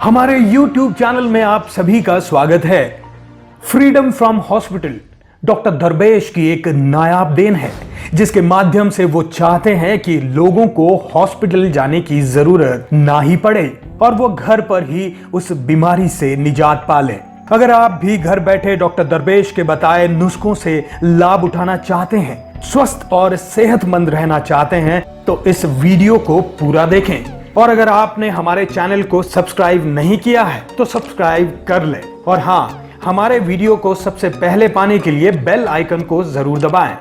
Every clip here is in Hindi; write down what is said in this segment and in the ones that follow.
हमारे YouTube चैनल में आप सभी का स्वागत है। फ्रीडम फ्रॉम हॉस्पिटल डॉक्टर दरवेश की एक नायाब देन है, जिसके माध्यम से वो चाहते हैं कि लोगों को हॉस्पिटल जाने की जरूरत ना ही पड़े और वो घर पर ही उस बीमारी से निजात पा लें। अगर आप भी घर बैठे डॉक्टर दरवेश के बताए नुस्खों से लाभ उठाना चाहते हैं, स्वस्थ और सेहतमंद रहना चाहते हैं, तो इस वीडियो को पूरा देखें। और अगर आपने हमारे चैनल को सब्सक्राइब नहीं किया है तो सब्सक्राइब कर लें। और हाँ, हमारे वीडियो को सबसे पहले पाने के लिए बेल आइकन को जरूर दबाएं।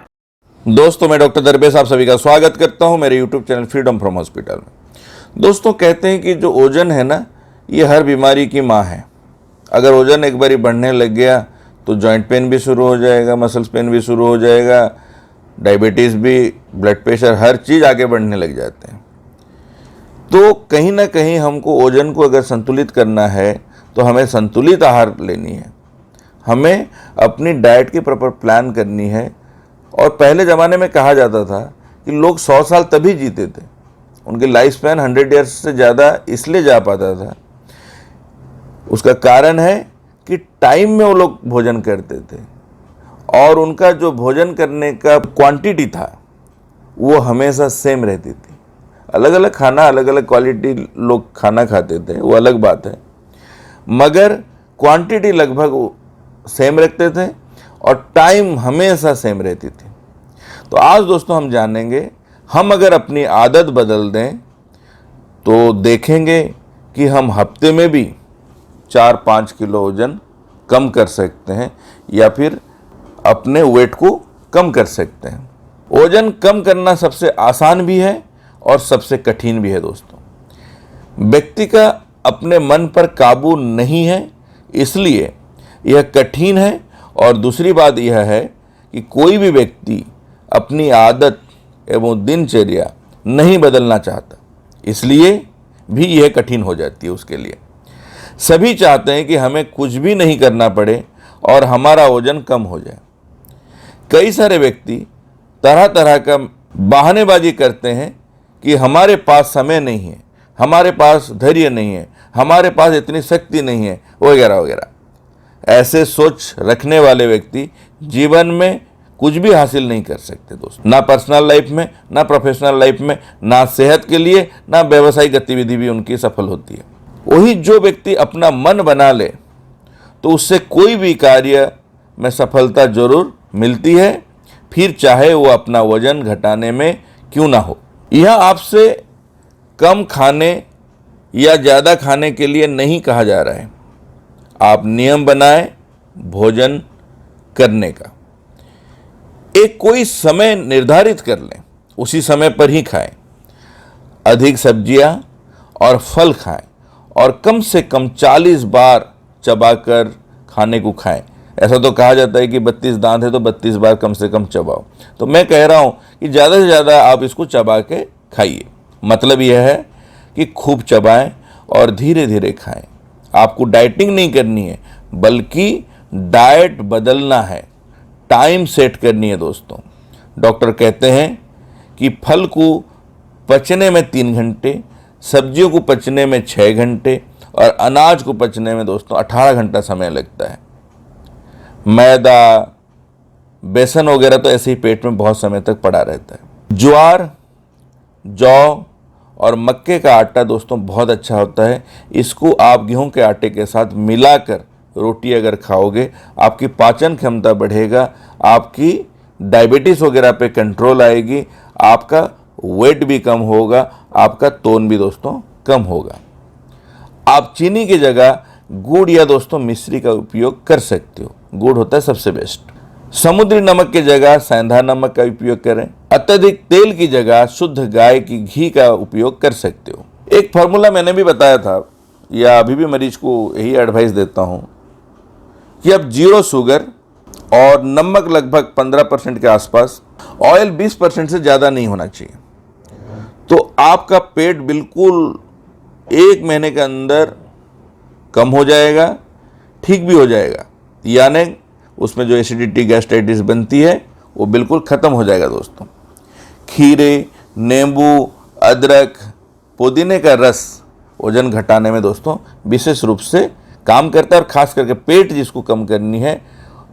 दोस्तों, मैं डॉक्टर दरवेश आप सभी का स्वागत करता हूं मेरे YouTube channel freedom from hospital में। दोस्तों, कहते हैं कि जो ओजन है ना, ये हर बीमारी की माँ है। अगर ओजन एक बारी बढ़ने लग गया तो जॉइंट पेन भी शुरू हो जाएगा, मसल्स पेन भी शुरू हो जाएगा, डायबिटीज़ भी, ब्लड प्रेशर, हर चीज़ आगे बढ़ने लग जाते हैं। तो कहीं ना कहीं हमको ओजन को अगर संतुलित करना है तो हमें संतुलित आहार लेनी है, हमें अपनी डाइट की प्रॉपर प्लान करनी है। और पहले ज़माने में कहा जाता था कि लोग 100 साल तभी जीते थे, उनकी लाइफ स्पैन 100 ईयर्स से ज़्यादा इसलिए जा पाता था। उसका कारण है कि टाइम में वो लोग भोजन करते थे और उनका जो भोजन करने का क्वांटिटी था वो हमेशा सेम रहती थी। अलग अलग खाना, अलग अलग क्वालिटी लोग खाना खाते थे, वो अलग बात है, मगर क्वांटिटी लगभग सेम रखते थे और टाइम हमेशा सेम रहती थी। तो आज दोस्तों हम जानेंगे, हम अगर अपनी आदत बदल दें तो देखेंगे कि हम हफ्ते में भी 4-5 किलो वजन कम कर सकते हैं या फिर अपने वेट को कम कर सकते हैं। वजन कम करना सबसे आसान भी है और सबसे कठिन भी है। दोस्तों, व्यक्ति का अपने मन पर काबू नहीं है, इसलिए यह कठिन है। और दूसरी बात यह है कि कोई भी व्यक्ति अपनी आदत एवं दिनचर्या नहीं बदलना चाहता, इसलिए भी यह कठिन हो जाती है उसके लिए। सभी चाहते हैं कि हमें कुछ भी नहीं करना पड़े और हमारा वजन कम हो जाए। कई सारे व्यक्ति तरह तरह का बहानेबाजी करते हैं कि हमारे पास समय नहीं है, हमारे पास धैर्य नहीं है, हमारे पास इतनी शक्ति नहीं है, वगैरह वगैरह। ऐसे सोच रखने वाले व्यक्ति जीवन में कुछ भी हासिल नहीं कर सकते दोस्तों, ना पर्सनल लाइफ में, ना प्रोफेशनल लाइफ में, ना सेहत के लिए, ना व्यवसायिक गतिविधि भी उनकी सफल होती है। वही जो व्यक्ति अपना मन बना ले तो उससे कोई भी कार्य में सफलता जरूर मिलती है, फिर चाहे वो अपना वजन घटाने में क्यों ना हो। यह आपसे कम खाने या ज़्यादा खाने के लिए नहीं कहा जा रहा है। आप नियम बनाएं भोजन करने का, एक कोई समय निर्धारित कर लें, उसी समय पर ही खाएं। अधिक सब्जियां और फल खाएं और कम से कम 40 बार चबाकर खाने को खाएं। ऐसा तो कहा जाता है कि 32 दांत है तो 32 बार कम से कम चबाओ। तो मैं कह रहा हूं कि ज़्यादा से ज़्यादा आप इसको चबा के खाइए। मतलब यह है कि खूब चबाएं और धीरे धीरे खाएं। आपको डाइटिंग नहीं करनी है, बल्कि डाइट बदलना है, टाइम सेट करनी है। दोस्तों, डॉक्टर कहते हैं कि फल को पचने में 3 घंटे, सब्जियों को पचने में 6 घंटे और अनाज को पचने में दोस्तों 18 घंटा समय लगता है। मैदा, बेसन वगैरह तो ऐसे ही पेट में बहुत समय तक पड़ा रहता है। ज्वार, जौ और मक्के का आटा दोस्तों बहुत अच्छा होता है। इसको आप गेहूं के आटे के साथ मिलाकर रोटी अगर खाओगे, आपकी पाचन क्षमता बढ़ेगा, आपकी डायबिटीज़ वगैरह पे कंट्रोल आएगी, आपका वेट भी कम होगा, आपका तोन भी दोस्तों कम होगा। आप चीनी की जगह गुड़ या दोस्तों मिश्री का उपयोग कर सकते हो। गुड़ होता है सबसे बेस्ट। समुद्री नमक की जगह सेंधा नमक का उपयोग करें। अत्यधिक तेल की जगह शुद्ध गाय की घी का उपयोग कर सकते हो। एक फार्मूला मैंने भी बताया था, या अभी भी मरीज को यही एडवाइस देता हूं कि अब 0 शुगर और नमक लगभग 15% के आसपास, ऑयल 20% से ज़्यादा नहीं होना चाहिए। तो आपका पेट बिल्कुल 1 महीने के अंदर कम हो जाएगा, ठीक भी हो जाएगा, यानी उसमें जो एसिडिटी, गैस्ट्राइटिस बनती है वो बिल्कुल ख़त्म हो जाएगा। दोस्तों, खीरे, नींबू, अदरक, पुदीने का रस वजन घटाने में दोस्तों विशेष रूप से काम करता है। और खास करके पेट जिसको कम करनी है,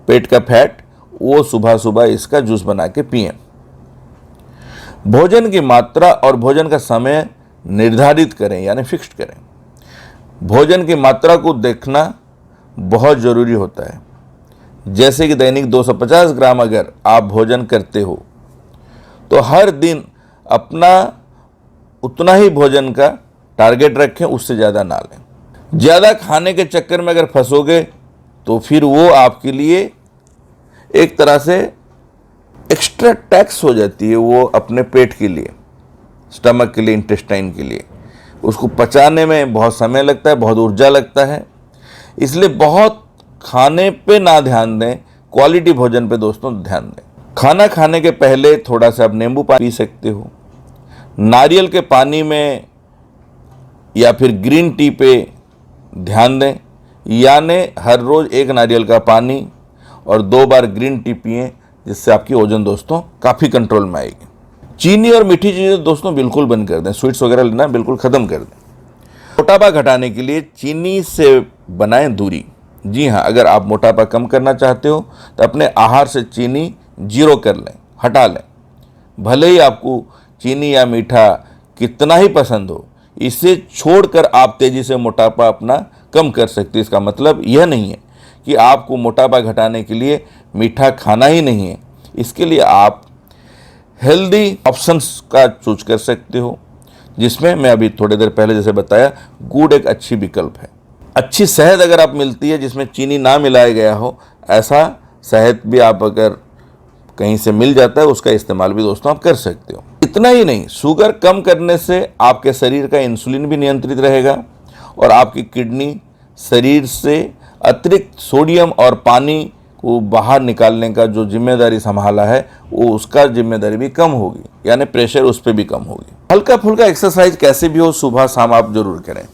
पेट का फैट, वो सुबह सुबह इसका जूस बना के पिएं। भोजन की मात्रा और भोजन का समय निर्धारित करें, यानी फिक्स्ड करें। भोजन की मात्रा को देखना बहुत ज़रूरी होता है। जैसे कि दैनिक 250 ग्राम अगर आप भोजन करते हो तो हर दिन अपना उतना ही भोजन का टारगेट रखें, उससे ज़्यादा ना लें। ज़्यादा खाने के चक्कर में अगर फंसोगे तो फिर वो आपके लिए एक तरह से एक्स्ट्रा टैक्स हो जाती है, वो अपने पेट के लिए, स्टमक के लिए, इंटेस्टाइन के लिए। उसको पचाने में बहुत समय लगता है, बहुत ऊर्जा लगता है। इसलिए बहुत खाने पे ना ध्यान दें, क्वालिटी भोजन पे दोस्तों ध्यान दें। खाना खाने के पहले थोड़ा सा आप नींबू पानी पी सकते हो। नारियल के पानी में या फिर ग्रीन टी पे ध्यान दें, यानी हर रोज़ 1 नारियल का पानी और 2 बार ग्रीन टी पिएं, जिससे आपकी वजन दोस्तों काफ़ी कंट्रोल में आएगी। चीनी और मीठी चीज़ें दोस्तों बिल्कुल बंद कर दें, स्वीट्स वगैरह लेना बिल्कुल ख़त्म कर दें। मोटापा घटाने के लिए चीनी से बनाएं दूरी। जी हाँ, अगर आप मोटापा कम करना चाहते हो तो अपने आहार से चीनी 0 कर लें, हटा लें। भले ही आपको चीनी या मीठा कितना ही पसंद हो, इसे छोड़कर आप तेज़ी से मोटापा अपना कम कर सकते हैं। इसका मतलब यह नहीं है कि आपको मोटापा घटाने के लिए मीठा खाना ही नहीं है। इसके लिए आप हेल्दी ऑप्शंस का चूज कर सकते हो, जिसमें मैं अभी थोड़ी देर पहले जैसे बताया, गुड़ एक अच्छी विकल्प है। अच्छी शहद अगर आप मिलती है जिसमें चीनी ना मिलाया गया हो, ऐसा शहद भी आप अगर कहीं से मिल जाता है, उसका इस्तेमाल भी दोस्तों आप कर सकते हो। इतना ही नहीं, शुगर कम करने से आपके शरीर का इंसुलिन भी नियंत्रित रहेगा और आपकी किडनी शरीर से अतिरिक्त सोडियम और पानी को बाहर निकालने का जो जिम्मेदारी संभाला है, वो उसका जिम्मेदारी भी कम होगी, यानी प्रेशर उस पर भी कम होगी। हल्का फुल्का एक्सरसाइज कैसे भी हो, सुबह शाम आप जरूर करें।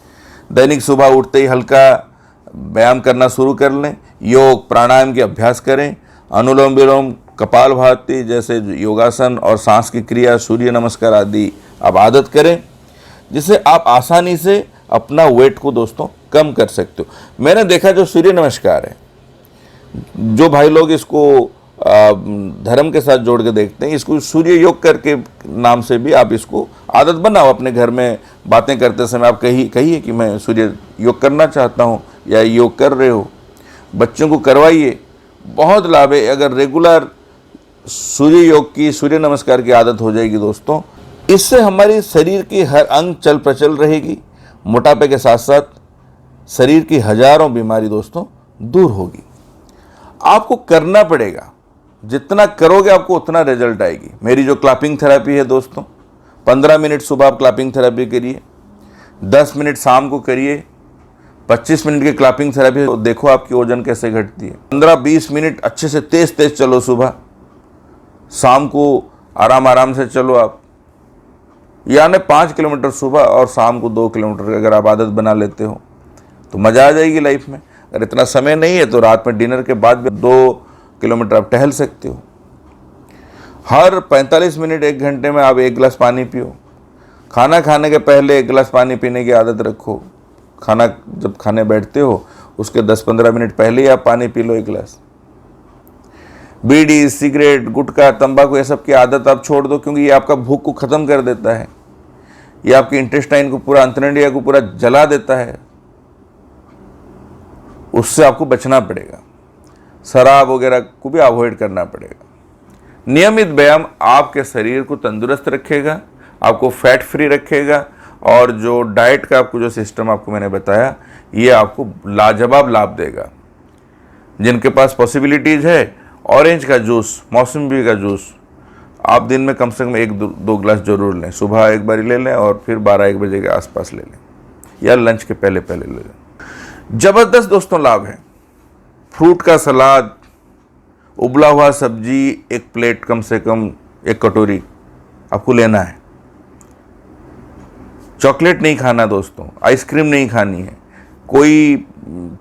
दैनिक सुबह उठते ही हल्का व्यायाम करना शुरू कर लें। योग प्राणायाम के अभ्यास करें। अनुलोम विलोम, कपालभाति जैसे योगासन और सांस की क्रिया, सूर्य नमस्कार आदि आप आदत करें, जिससे आप आसानी से अपना वेट को दोस्तों कम कर सकते हो। मैंने देखा जो सूर्य नमस्कार है, जो भाई लोग इसको धर्म के साथ जोड़ के देखते हैं, इसको सूर्य योग करके नाम से भी आप इसको आदत बनाओ। अपने घर में बातें करते समय आप कहिए कि मैं सूर्य योग करना चाहता हूँ, या योग कर रहे हो। बच्चों को करवाइए, बहुत लाभ है। अगर रेगुलर सूर्य योग की, सूर्य नमस्कार की आदत हो जाएगी दोस्तों, इससे हमारी शरीर की हर अंग चल प्रचल रहेगी। मोटापे के साथ साथ शरीर की हजारों बीमारी दोस्तों दूर होगी। आपको करना पड़ेगा, जितना करोगे आपको उतना रिजल्ट आएगी। मेरी जो क्लैपिंग थेरेपी है दोस्तों, 15 मिनट सुबह आप क्लैपिंग थेरेपी करिए, 10 मिनट शाम को करिए। 25 मिनट की क्लैपिंग थेरेपी, तो देखो आपकी वजन कैसे घटती है। 15-20 मिनट अच्छे से तेज चलो सुबह, शाम को आराम से चलो आप। यानी 5 किलोमीटर सुबह और शाम को 2 किलोमीटर अगर आप आदत बना लेते हो तो मज़ा आ जाएगी लाइफ में। अगर इतना समय नहीं है तो रात में डिनर के बाद भी 2 किलोमीटर आप टहल सकते हो। हर 45 मिनट 1 घंटे में आप 1 गिलास पानी पियो। खाना खाने के पहले 1 गिलास पानी पीने की आदत रखो। खाना जब खाने बैठते हो उसके 10-15 मिनट पहले ही आप पानी पी लो 1 गिलास। बीड़ी, सिगरेट, गुटखा, तंबाकू, ये सब की आदत आप छोड़ दो, क्योंकि ये आपका भूख को ख़त्म कर देता है। ये आपके इंटेस्टाइन को, पूरा अंतरंडिया को पूरा जला देता है। उससे आपको बचना पड़ेगा। शराब वगैरह को भी अवॉइड करना पड़ेगा। नियमित व्यायाम आपके शरीर को तंदुरुस्त रखेगा, आपको फैट फ्री रखेगा, और जो डाइट का आपको जो सिस्टम आपको मैंने बताया, ये आपको लाजवाब लाभ देगा। जिनके पास पॉसिबिलिटीज़ है, ऑरेंज का जूस, मौसम्बी का जूस आप दिन में कम से कम 1-2 गिलास जरूर लें। सुबह एक बार ले लें और फिर 12-1 बजे के आसपास ले लें, या लंच के पहले ले लें। ज़बरदस्त दोस्तों लाभ है। फ्रूट का सलाद, उबला हुआ सब्जी, 1 प्लेट कम से कम 1 कटोरी आपको लेना है। चॉकलेट नहीं खाना दोस्तों, आइसक्रीम नहीं खानी है। कोई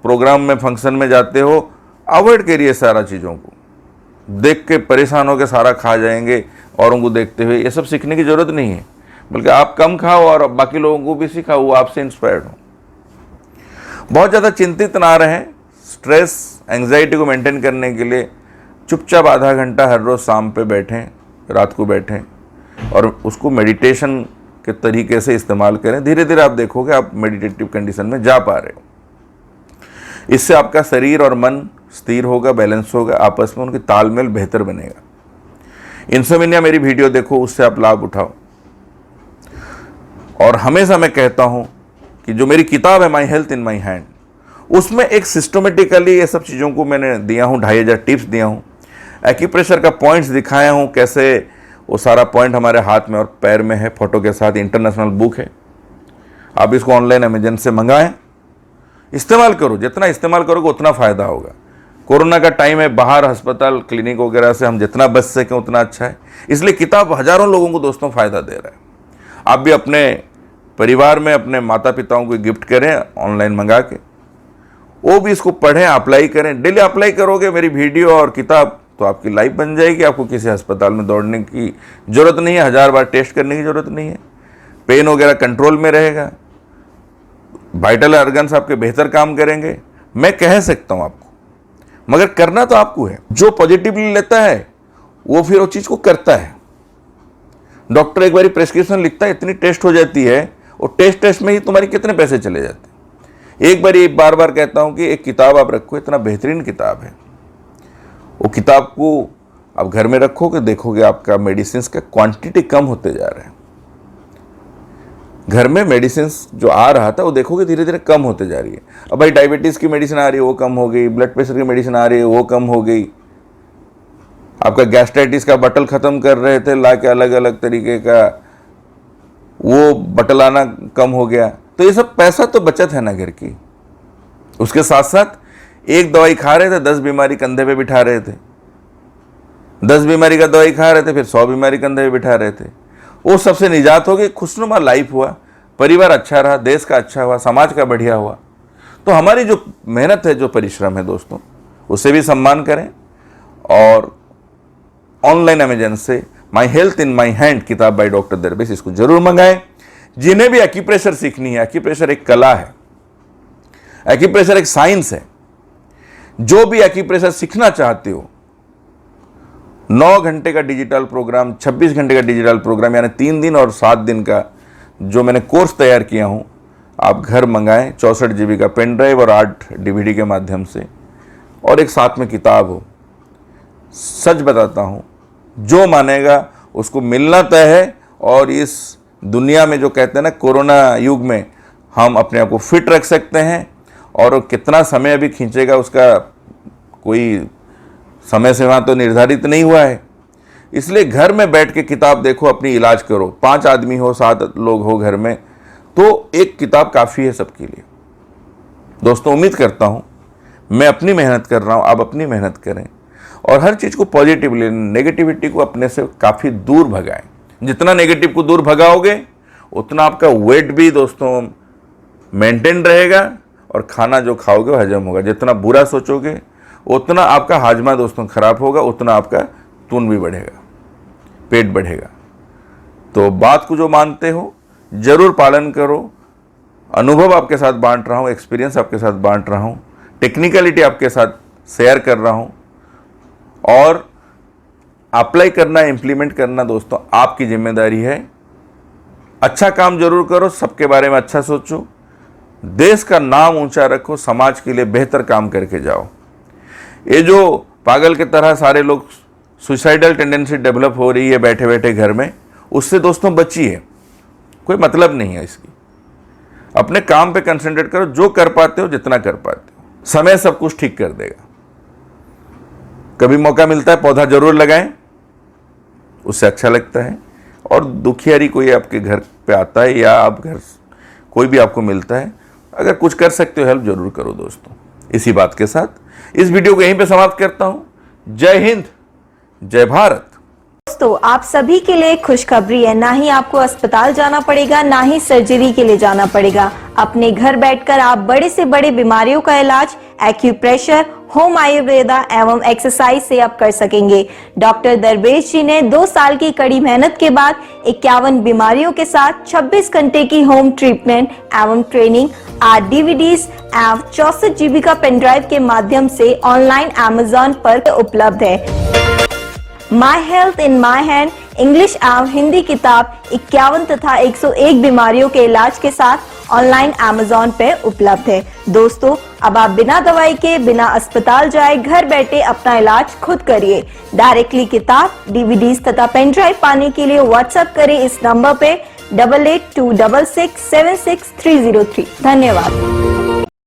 प्रोग्राम में, फंक्शन में जाते हो, अवॉइड करिए सारा चीज़ों को। देख के परेशान होकर सारा खा जाएंगे औरों को देखते हुए, ये सब सीखने की ज़रूरत नहीं है। बल्कि आप कम खाओ और बाकी लोगों को भी सिखाओ, वो आपसे इंस्पायर्ड हो। बहुत ज़्यादा चिंतित ना रहें। स्ट्रेस एंग्जाइटी को मेंटेन करने के लिए चुपचाप आधा घंटा हर रोज़ शाम पे बैठें, रात को बैठें और उसको मेडिटेशन के तरीके से इस्तेमाल करें। धीरे धीरे आप देखोगे आप मेडिटेटिव कंडीशन में जा पा रहे हो। इससे आपका शरीर और मन स्थिर होगा, बैलेंस होगा, आपस में उनकी तालमेल बेहतर बनेगा। इंसोम्निया मेरी वीडियो देखो, उससे आप लाभ उठाओ। और हमेशा मैं कहता हूं कि जो मेरी किताब है my health in my hand, उसमें एक सिस्टमेटिकली ये सब चीज़ों को मैंने दिया हूं, 2500 टिप्स दिया हूं, एक्यूप्रेशर का पॉइंट्स दिखाया हूं, कैसे वो सारा पॉइंट हमारे हाथ में और पैर में है, फोटो के साथ। इंटरनेशनल बुक है, आप इसको ऑनलाइन अमेजन से मंगाएं, इस्तेमाल करो। जितना इस्तेमाल करोगे उतना फ़ायदा होगा। कोरोना का टाइम है, बाहर अस्पताल क्लिनिक वगैरह से हम जितना बच सकें उतना अच्छा है। इसलिए किताब हज़ारों लोगों को दोस्तों फ़ायदा दे रहा है। आप भी अपने परिवार में अपने माता पिताओं को गिफ्ट करें ऑनलाइन मंगा के, वो भी इसको पढ़ें, अप्लाई करें। डेली अप्लाई करोगे मेरी वीडियो और किताब तो आपकी लाइफ बन जाएगी। आपको किसी अस्पताल में दौड़ने की ज़रूरत नहीं है, 1000 बार टेस्ट करने की ज़रूरत नहीं है। पेन वगैरह कंट्रोल में रहेगा, वाइटल ऑर्गन्स आपके बेहतर काम करेंगे। मैं कह सकता हूँ आपको, मगर करना तो आपको है। जो पॉजिटिवली लेता है वो फिर वो चीज़ को करता है। डॉक्टर एक बारी प्रेस्क्रिप्शन लिखता है, इतनी टेस्ट हो जाती है, और टेस्ट में ही तुम्हारे कितने पैसे चले जाते हैं। एक बार बार बार कहता हूँ कि एक किताब आप रखो, इतना बेहतरीन किताब है, वो किताब को आप घर में रखोगे, देखोगे आपका मेडिसिन का क्वांटिटी कम होते जा रहा है। घर में मेडिसिन जो आ रहा था वो देखोगे धीरे धीरे कम होते जा रही है। अब भाई डायबिटीज़ की मेडिसिन आ रही है, वो कम हो गई, ब्लड प्रेशर की मेडिसिन आ रही है, वो कम हो गई। आपका गैस्ट्राइटिस का बटल ख़त्म कर रहे थे ला के अलग अलग तरीके का, वो बटल आना कम हो गया। तो ये सब पैसा तो बचत है ना घर की। उसके साथ साथ एक दवाई खा रहे थे, 10 बीमारी कंधे पे बिठा रहे थे। 10 बीमारी का दवाई खा रहे थे, फिर 100 बीमारी कंधे पे बिठा रहे थे। वो सबसे निजात हो गई, खुशनुमा लाइफ हुआ, परिवार अच्छा रहा, देश का अच्छा हुआ, समाज का बढ़िया हुआ। तो हमारी जो मेहनत है, जो परिश्रम है दोस्तों, उसे भी सम्मान करें। और ऑनलाइन अमेजन से my health in my hand किताब बाय डॉक्टर दरवेश, इसको जरूर मंगाएं। जिन्हें भी एक्यूप्रेशर सीखनी है, एक्यूप्रेशर एक कला है, एक्यूप्रेशर एक साइंस है। जो भी एक्यूप्रेशर सीखना चाहते हो, 9 घंटे का डिजिटल प्रोग्राम, 26 घंटे का डिजिटल प्रोग्राम, यानी 3 दिन और 7 दिन का जो मैंने कोर्स तैयार किया हूं, आप घर मंगाएं। 64 GB का पेन ड्राइव और 8 DVD के माध्यम से, और एक साथ में किताब हो। सच बताता हूं, जो मानेगा उसको मिलना तय है। और इस दुनिया में जो कहते हैं ना, कोरोना युग में हम अपने आप को फिट रख सकते हैं। और कितना समय अभी खींचेगा उसका कोई समय सीमा तो निर्धारित नहीं हुआ है। इसलिए घर में बैठ के किताब देखो, अपनी इलाज करो। 5 आदमी हो, 7 लोग हो घर में, तो एक किताब काफ़ी है सबके लिए। दोस्तों, उम्मीद करता हूँ मैं अपनी मेहनत कर रहा हूँ, आप अपनी मेहनत करें और हर चीज़ को पॉजिटिवली, नेगेटिविटी को अपने से काफ़ी दूर भगाएं। जितना नेगेटिव को दूर भगाओगे उतना आपका वेट भी दोस्तों मेंटेन रहेगा और खाना जो खाओगे वो हजम होगा। जितना बुरा सोचोगे उतना आपका हाजमा दोस्तों खराब होगा, उतना आपका खून भी बढ़ेगा, पेट बढ़ेगा। तो बात को जो मानते हो जरूर पालन करो। अनुभव आपके साथ बांट रहा हूँ, एक्सपीरियंस आपके साथ बांट रहा हूँ, टेक्निकलिटी आपके साथ शेयर कर रहा हूँ। और अप्लाई करना, इम्प्लीमेंट करना दोस्तों आपकी जिम्मेदारी है। अच्छा काम जरूर करो, सबके बारे में अच्छा सोचो, देश का नाम ऊंचा रखो, समाज के लिए बेहतर काम करके जाओ। ये जो पागल की तरह सारे लोग सुसाइडल टेंडेंसी डेवलप हो रही है बैठे बैठे घर में, उससे दोस्तों बचिए, कोई मतलब नहीं है इसकी। अपने काम पे कंसंट्रेट करो, जो कर पाते हो, जितना कर पाते हो। समय सब कुछ ठीक कर देगा। कभी मौका मिलता है पौधा जरूर लगाएं, उससे अच्छा लगता है। और दुखियारी कोई आपके घर पे आता है या आप घर कोई भी आपको मिलता है, अगर कुछ कर सकते हो हेल्प जरूर करो दोस्तों। इसी बात के साथ इस वीडियो को यहीं पे समाप्त करता हूं। जय हिंद, जय भारत। दोस्तों, आप सभी के लिए खुशखबरी है, ना ही आपको अस्पताल जाना पड़ेगा, ना ही सर्जरी के लिए जाना पड़ेगा। अपने घर बैठकर आप बड़े से बड़े बीमारियों का इलाज एक्यूप्रेशर, होम आयुर्वेदा एवं एक्सरसाइज से आप कर सकेंगे। डॉक्टर दरवेश जी ने 2 साल की कड़ी मेहनत के बाद 51 बीमारियों के साथ 26 घंटे की होम ट्रीटमेंट एवं ट्रेनिंग 8 DVDs एवं 64 GB का पेन ड्राइव के माध्यम से ऑनलाइन Amazon पर उपलब्ध है। My health in my hand English एवं हिंदी किताब 51 तथा 101 बीमारियों के इलाज के साथ ऑनलाइन Amazon पे उपलब्ध है। दोस्तों, अब आप बिना दवाई के, बिना अस्पताल जाए, घर बैठे अपना इलाज खुद करिए। डायरेक्टली किताब, DVDs तथा पेन ड्राइव पाने के लिए व्हाट्सएप करें इस नंबर पे 8826676303। धन्यवाद।